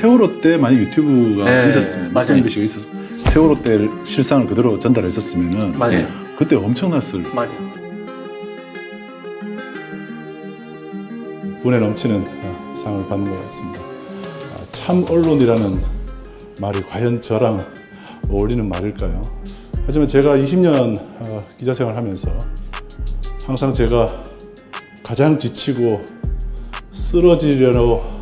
세월호 때 만약 유튜브가 네, 있었으면, 맞아요. MBC가 세월호 때 실상을 그대로 전달했었으면은 맞아요. 그때 엄청났을. 맞아요. 분에 넘치는 상을 받는 것 같습니다. 참 언론이라는 말이 과연 저랑 어울리는 말일까요? 하지만 제가 20년 기자 생활하면서 항상 제가 가장 지치고 쓰러지려고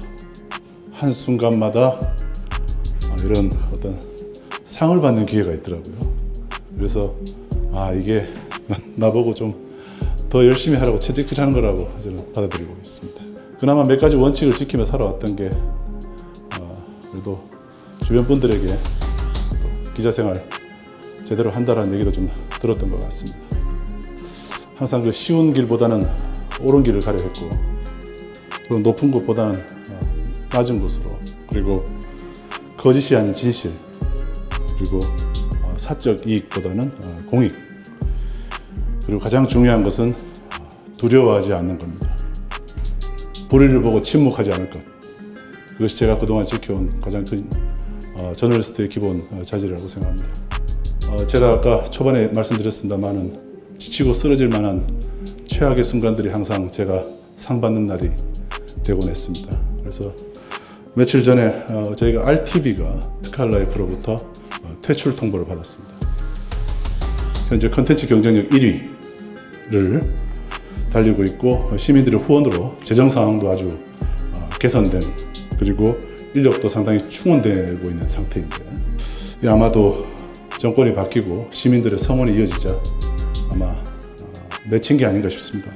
한 순간마다 이런 어떤 상을 받는 기회가 있더라고요. 그래서 이게 나보고 좀 더 열심히 하라고 채찍질하는 거라고 저는 받아들이고 있습니다. 그나마 몇 가지 원칙을 지키며 살아왔던 게 그래도 주변 분들에게 또 기자 생활 제대로 한다라는 얘기도 좀 들었던 것 같습니다. 항상 그 쉬운 길보다는 옳은 길을 가려 했고, 그리고 높은 곳보다는 낮은 곳으로, 그리고 거짓이 아닌 진실, 그리고 사적 이익보다는 공익, 그리고 가장 중요한 것은 두려워하지 않는 겁니다. 불의를 보고 침묵하지 않을 것. 그것이 제가 그동안 지켜온 가장 큰 저널리스트의 기본 자질이라고 생각합니다. 제가 아까 초반에 말씀드렸습니다만은 지치고 쓰러질 만한 최악의 순간들이 항상 제가 상 받는 날이 되곤 했습니다. 그래서 며칠 전에 저희가 RTV가 스칼라이프로부터 퇴출 통보를 받았습니다. 현재 컨텐츠 경쟁력 1위를 달리고 있고, 시민들의 후원으로 재정 상황도 아주 개선된, 그리고 인력도 상당히 충원되고 있는 상태인데, 아마도 정권이 바뀌고 시민들의 성원이 이어지자 아마 내친 게 아닌가 싶습니다.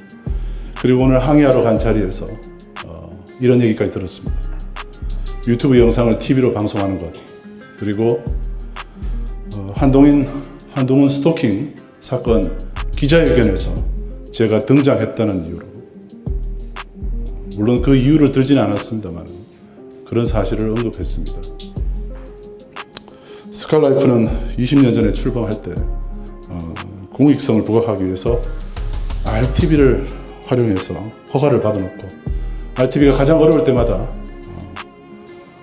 그리고 오늘 항의하러 간 자리에서 이런 얘기까지 들었습니다. 유튜브 영상을 TV로 방송하는 것, 그리고 한동훈 스토킹 사건 기자회견에서 제가 등장했다는 이유로, 물론 그 이유를 들지는 않았습니다만 그런 사실을 언급했습니다. 스칼라이프는 20년 전에 출범할 때 공익성을 부각하기 위해서 RTV를 활용해서 허가를 받아놓고, RTV가 가장 어려울 때마다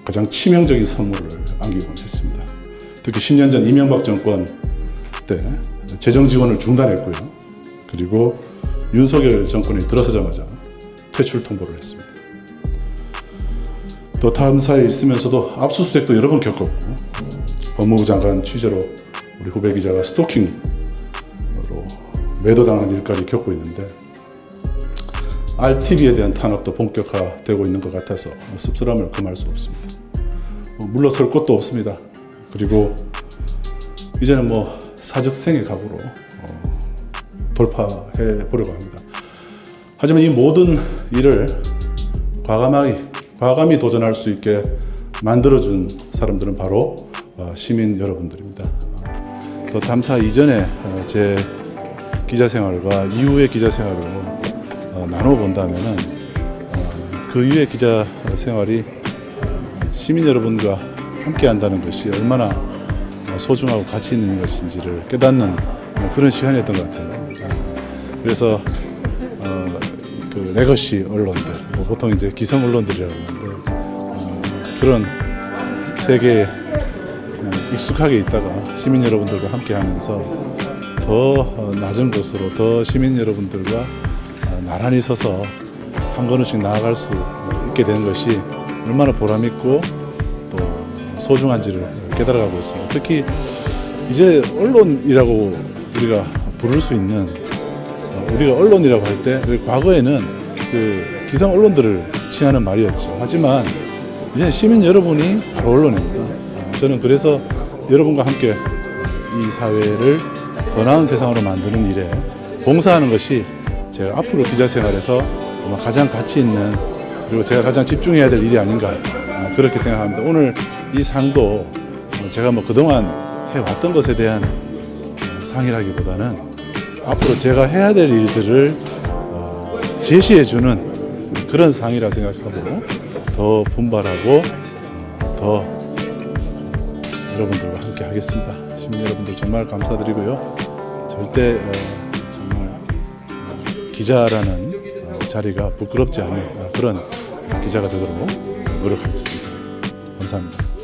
가장 치명적인 선물을 안기곤 했습니다. 특히 10년 전 이명박 정권 때 재정 지원을 중단했고요. 그리고 윤석열 정권이 들어서자마자 퇴출 통보를 했습니다. 또 탐사에 있으면서도 압수수색도 여러 번 겪었고, 법무부 장관 취재로 우리 후배 기자가 스토킹으로 매도당하는 일까지 겪고 있는데, RTV에 대한 탄압도 본격화되고 있는 것 같아서 씁쓸함을 금할 수 없습니다. 물러설 곳도 없습니다. 그리고 이제는 사직생의 각오로 돌파해 보려고 합니다. 하지만 이 모든 일을 과감히 도전할 수 있게 만들어준 사람들은 바로 시민 여러분들입니다. 또 탐사 이전에 제 기자 생활과 이후의 기자 생활을 나눠 본다면은 그 이후의 기자 생활이 시민 여러분과 함께 한다는 것이 얼마나 소중하고 가치 있는 것인지를 깨닫는 그런 시간이었던 것 같아요. 그래서 그 레거시 언론들, 보통 이제 기성 언론들이라고 하는데, 그런 세계에 익숙하게 있다가 시민 여러분들과 함께 하면서 더 낮은 곳으로 더 시민 여러분들과 나란히 서서 한 걸음씩 나아갈 수 있게 되는 것이 얼마나 보람있고 또 소중한지를 깨달아가고 있습니다. 특히 이제 언론이라고 우리가 부를 수 있는, 우리가 언론이라고 할 때 과거에는 그 기성 언론들을 칭하는 말이었죠. 하지만 이제 시민 여러분이 바로 언론입니다. 저는 그래서 여러분과 함께 이 사회를 더 나은 세상으로 만드는 일에 봉사하는 것이 제가 앞으로 기자 생활에서 가장 가치 있는, 그리고 제가 가장 집중해야 될 일이 아닌가, 그렇게 생각합니다. 오늘 이 상도 제가 그동안 해왔던 것에 대한 상이라기보다는 앞으로 제가 해야 될 일들을 제시해주는 그런 상이라 생각하고 더 분발하고 더 여러분들과 함께 하겠습니다. 시민 여러분들 정말 감사드리고요. 절대 정말 기자라는 자리가 부끄럽지 않은 그런 기자가 되도록 노력하겠습니다. 감사합니다.